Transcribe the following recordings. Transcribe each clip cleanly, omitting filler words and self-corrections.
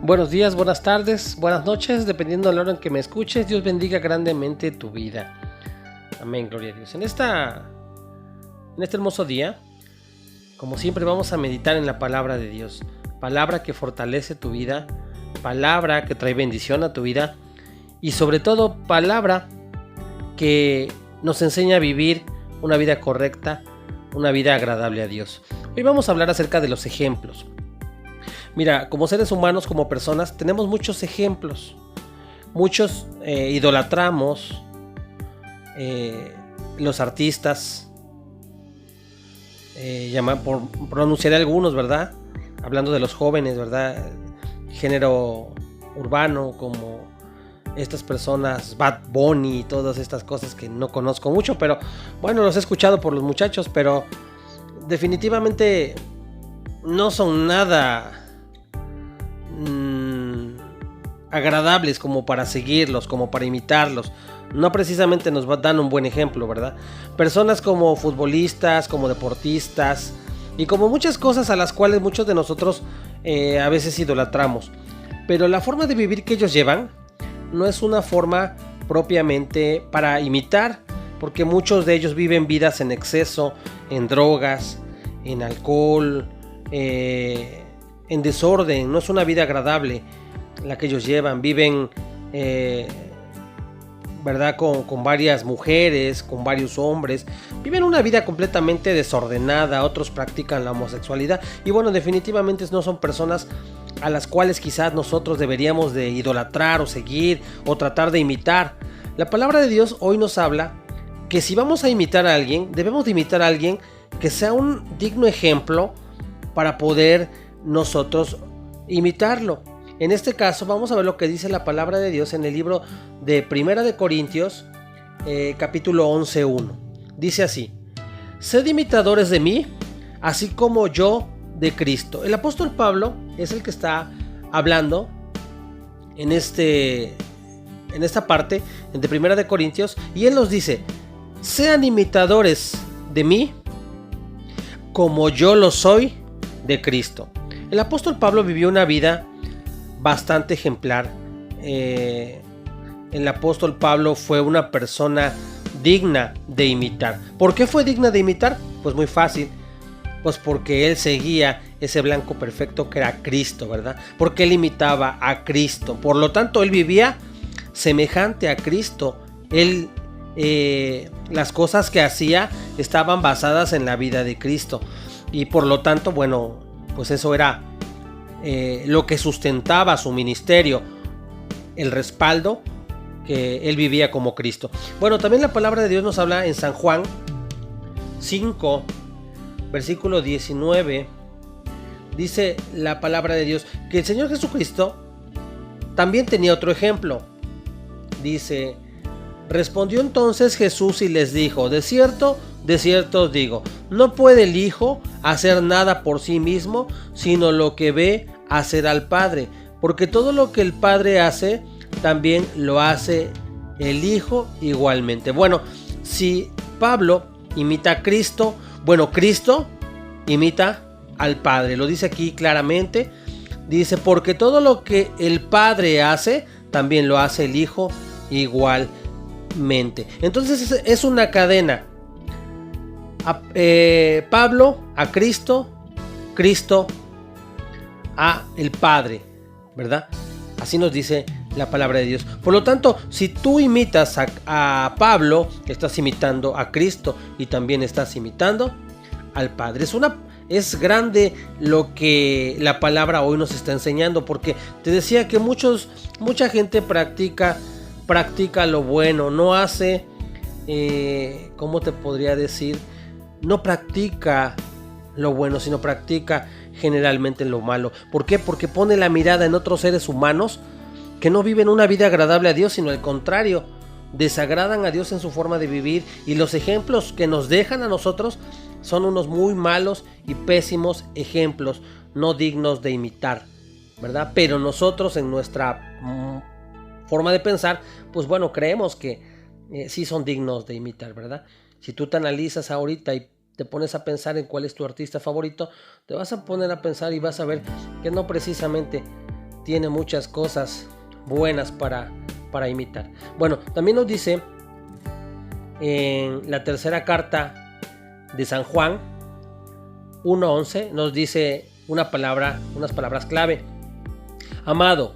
Buenos días, buenas tardes, buenas noches, dependiendo de la hora en que me escuches. Dios bendiga grandemente tu vida. Amén, gloria a Dios. En este hermoso día, como siempre, vamos a meditar en la palabra de Dios. Palabra que fortalece tu vida, palabra que trae bendición a tu vida y sobre todo palabra que nos enseña a vivir una vida correcta, una vida agradable a Dios. Hoy vamos a hablar acerca de los ejemplos. Mira, como seres humanos, como personas, tenemos muchos ejemplos. Muchos idolatramos los artistas, por pronunciar algunos, ¿verdad? Hablando de los jóvenes, ¿verdad? Género urbano, como estas personas, Bad Bunny y todas estas cosas que no conozco mucho, pero bueno, los he escuchado por los muchachos, pero definitivamente no son nada agradables como para seguirlos, como para imitarlos. No precisamente nos dan un buen ejemplo, ¿verdad? Personas como futbolistas, como deportistas y como muchas cosas a las cuales muchos de nosotros a veces idolatramos. Pero la forma de vivir que ellos llevan no es una forma propiamente para imitar, porque muchos de ellos viven vidas en exceso, en drogas, en alcohol, en desorden. No es una vida agradable la que ellos llevan. Viven ¿verdad? Con varias mujeres, con varios hombres. Viven una vida completamente desordenada. Otros practican la homosexualidad y bueno, definitivamente no son personas a las cuales quizás nosotros deberíamos de idolatrar o seguir o tratar de imitar. La palabra de Dios hoy nos habla que si vamos a imitar a alguien, debemos de imitar a alguien que sea un digno ejemplo para poder nosotros imitarlo. En este caso vamos a ver lo que dice la palabra de Dios en el libro de Primera de Corintios, capítulo 11:1. Dice así: sed imitadores de mí, así como yo de Cristo. El apóstol Pablo es el que está hablando en esta parte de Primera de Corintios, y él nos dice: sean imitadores de mí, como yo lo soy de Cristo. El apóstol Pablo vivió una vida bastante ejemplar. El apóstol Pablo fue una persona digna de imitar. ¿Por qué fue digna de imitar? Pues muy fácil. Pues porque él seguía ese blanco perfecto que era Cristo, ¿verdad? Porque él imitaba a Cristo. Por lo tanto, él vivía semejante a Cristo. Él, las cosas que hacía estaban basadas en la vida de Cristo. Y por lo tanto, bueno, pues eso era lo que sustentaba su ministerio, el respaldo que él vivía como Cristo. Bueno, también la palabra de Dios nos habla en San Juan 5, versículo 19. Dice la palabra de Dios que el Señor Jesucristo también tenía otro ejemplo. Dice: respondió entonces Jesús y les dijo: de cierto os digo, no puede el Hijo hacer nada por sí mismo, sino lo que ve hacer al Padre, porque todo lo que el Padre hace, también lo hace el Hijo igualmente. Bueno, si Pablo imita a Cristo, bueno, Cristo imita al Padre. Lo dice aquí claramente. Dice: porque todo lo que el Padre hace, también lo hace el Hijo igualmente. Entonces es una cadena. Pablo a Cristo, Cristo a el Padre, ¿verdad? Así nos dice la palabra de Dios. Por lo tanto, si tú imitas a Pablo, estás imitando a Cristo y también estás imitando al Padre. Es grande lo que la palabra hoy nos está enseñando, porque te decía que mucha gente practica lo bueno, no hace, ¿cómo te podría decir? No practica lo bueno, sino practica generalmente lo malo. ¿Por qué? Porque pone la mirada en otros seres humanos que no viven una vida agradable a Dios, sino al contrario, desagradan a Dios en su forma de vivir, y los ejemplos que nos dejan a nosotros son unos muy malos y pésimos ejemplos, no dignos de imitar, ¿verdad? Pero nosotros en nuestra forma de pensar, pues bueno, creemos que sí son dignos de imitar, ¿verdad? Si tú te analizas ahorita y te pones a pensar en cuál es tu artista favorito, te vas a poner a pensar y vas a ver que no precisamente tiene muchas cosas buenas para imitar. Bueno, también nos dice en la tercera carta de San Juan 1:11, nos dice unas palabras clave. Amado,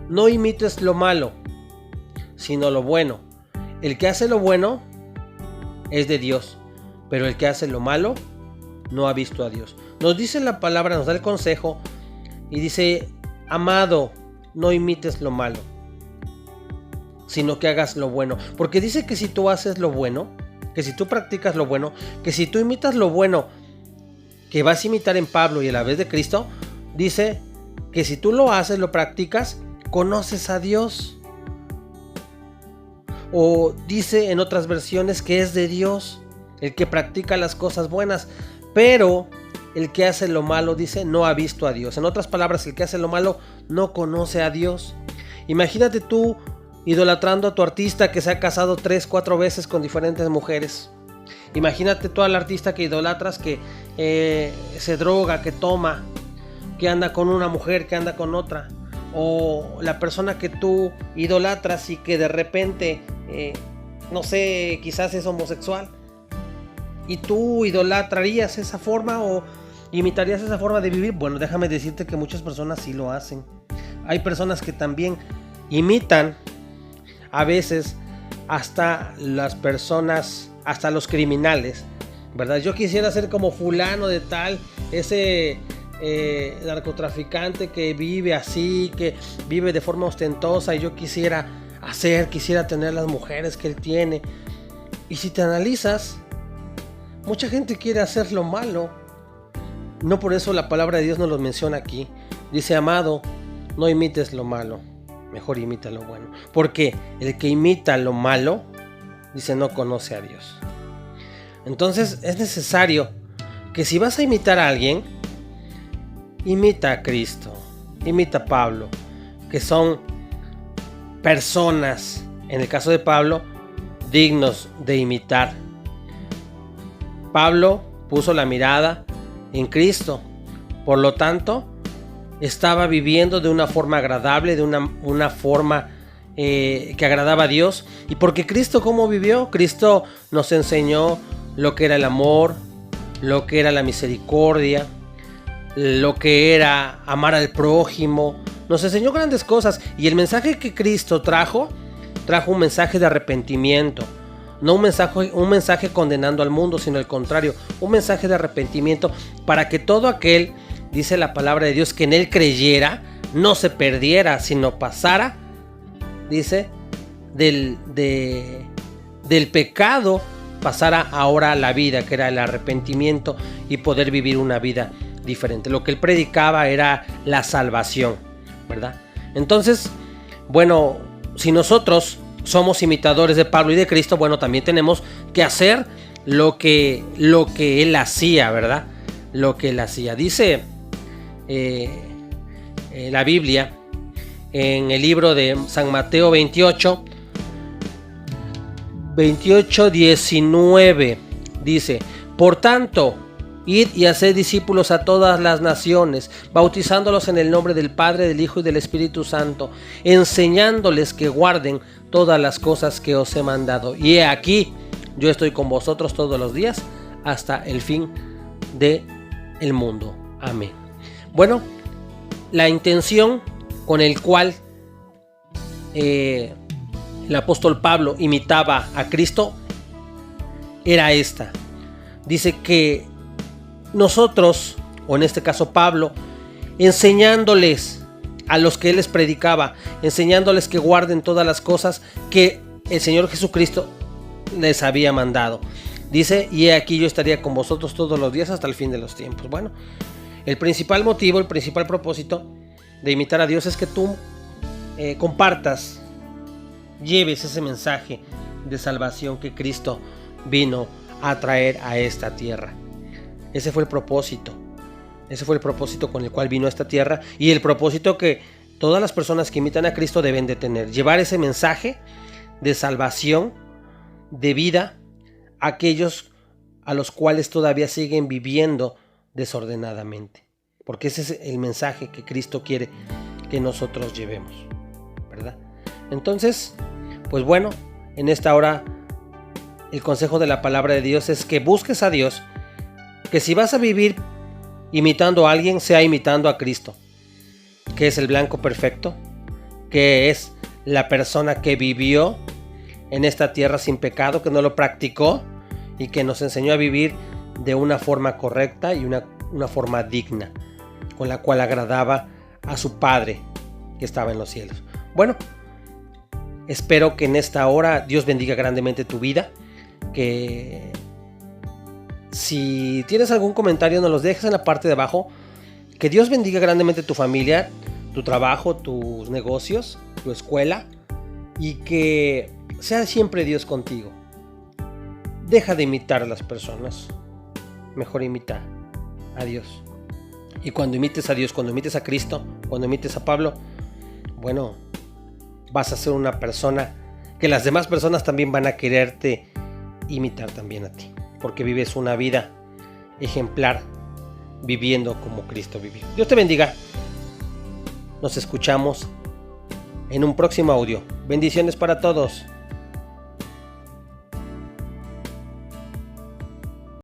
no imites lo malo, sino lo bueno. El que hace lo bueno es de Dios, pero el que hace lo malo no ha visto a Dios. Nos dice la palabra, nos da el consejo y dice: amado, no imites lo malo, sino que hagas lo bueno. Porque dice que si tú haces lo bueno, que si tú practicas lo bueno, que si tú imitas lo bueno que vas a imitar en Pablo y a la vez de Cristo, dice que si tú lo haces, lo practicas, conoces a Dios. O dice en otras versiones que es de Dios el que practica las cosas buenas, pero el que hace lo malo, dice, no ha visto a Dios. En otras palabras, el que hace lo malo no conoce a Dios. Imagínate tú idolatrando a tu artista que se ha casado 3-4 veces con diferentes mujeres. Imagínate tú al artista que idolatras, que se droga, que toma, que anda con una mujer, que anda con otra. O la persona que tú idolatras y que de repente, no sé, quizás es homosexual. Y tú idolatrarías esa forma o imitarías esa forma de vivir. Bueno, déjame decirte que muchas personas sí lo hacen. Hay personas que también imitan a veces hasta las personas, hasta los criminales, ¿verdad? Yo quisiera ser como fulano de tal, ese narcotraficante que vive así, que vive de forma ostentosa, y yo quisiera tener las mujeres que él tiene. Y si te analizas, mucha gente quiere hacer lo malo. No por eso la palabra de Dios nos lo menciona aquí. Dice: amado, no imites lo malo, mejor imita lo bueno. Porque el que imita lo malo, dice, no conoce a Dios. Entonces es necesario que si vas a imitar a alguien, imita a Cristo, imita a Pablo, que son personas, en el caso de Pablo, dignos de imitar. Pablo puso la mirada en Cristo, por lo tanto, estaba viviendo de una forma agradable, de una forma que agradaba a Dios. Y porque Cristo, ¿cómo vivió? Cristo nos enseñó lo que era el amor, lo que era la misericordia, lo que era amar al prójimo. Nos enseñó grandes cosas. Y el mensaje que Cristo trajo un mensaje de arrepentimiento. No un mensaje condenando al mundo, sino al contrario, un mensaje de arrepentimiento para que todo aquel, dice la palabra de Dios, que en él creyera, no se perdiera, sino pasara, dice, del pecado, pasara ahora a la vida, que era el arrepentimiento, y poder vivir una vida diferente. Lo que él predicaba era la salvación, ¿verdad? Entonces, bueno, si nosotros somos imitadores de Pablo y de Cristo, bueno, también tenemos que hacer lo que él hacía, ¿verdad? Lo que él hacía. Dice la Biblia en el libro de San Mateo 28:19, dice: por tanto, id y haced discípulos a todas las naciones, bautizándolos en el nombre del Padre, del Hijo y del Espíritu Santo, enseñándoles que guarden todas las cosas que os he mandado. Y he aquí, yo estoy con vosotros todos los días hasta el fin del mundo. Amén. Bueno, la intención con el cual el apóstol Pablo imitaba a Cristo era esta. Dice que nosotros, o en este caso Pablo, enseñándoles a los que él les predicaba, enseñándoles que guarden todas las cosas que el Señor Jesucristo les había mandado. Dice: y he aquí yo estaría con vosotros todos los días hasta el fin de los tiempos. Bueno, el principal motivo, el principal propósito de imitar a Dios es que tú compartas, lleves ese mensaje de salvación que Cristo vino a traer a esta tierra. Ese fue el propósito. Ese fue el propósito con el cual vino a esta tierra, y el propósito que todas las personas que imitan a Cristo deben de tener: llevar ese mensaje de salvación, de vida, a aquellos a los cuales todavía siguen viviendo desordenadamente. Porque ese es el mensaje que Cristo quiere que nosotros llevemos, ¿verdad? Entonces, pues bueno, en esta hora el consejo de la palabra de Dios es que busques a Dios, que si vas a vivir imitando a alguien, sea imitando a Cristo, que es el blanco perfecto, que es la persona que vivió en esta tierra sin pecado, que no lo practicó y que nos enseñó a vivir de una forma correcta y una forma digna, con la cual agradaba a su Padre que estaba en los cielos. Bueno, espero que en esta hora Dios bendiga grandemente tu vida, que si tienes algún comentario nos los dejes en la parte de abajo. Que Dios bendiga grandemente tu familia, tu trabajo, tus negocios, tu escuela, y que sea siempre Dios contigo. Deja de imitar a las personas, mejor imita a Dios. Y cuando imites a Dios, cuando imites a Cristo, cuando imites a Pablo, bueno, vas a ser una persona que las demás personas también van a quererte imitar también a ti, porque vives una vida ejemplar, viviendo como Cristo vivió. Dios te bendiga. Nos escuchamos en un próximo audio. Bendiciones para todos.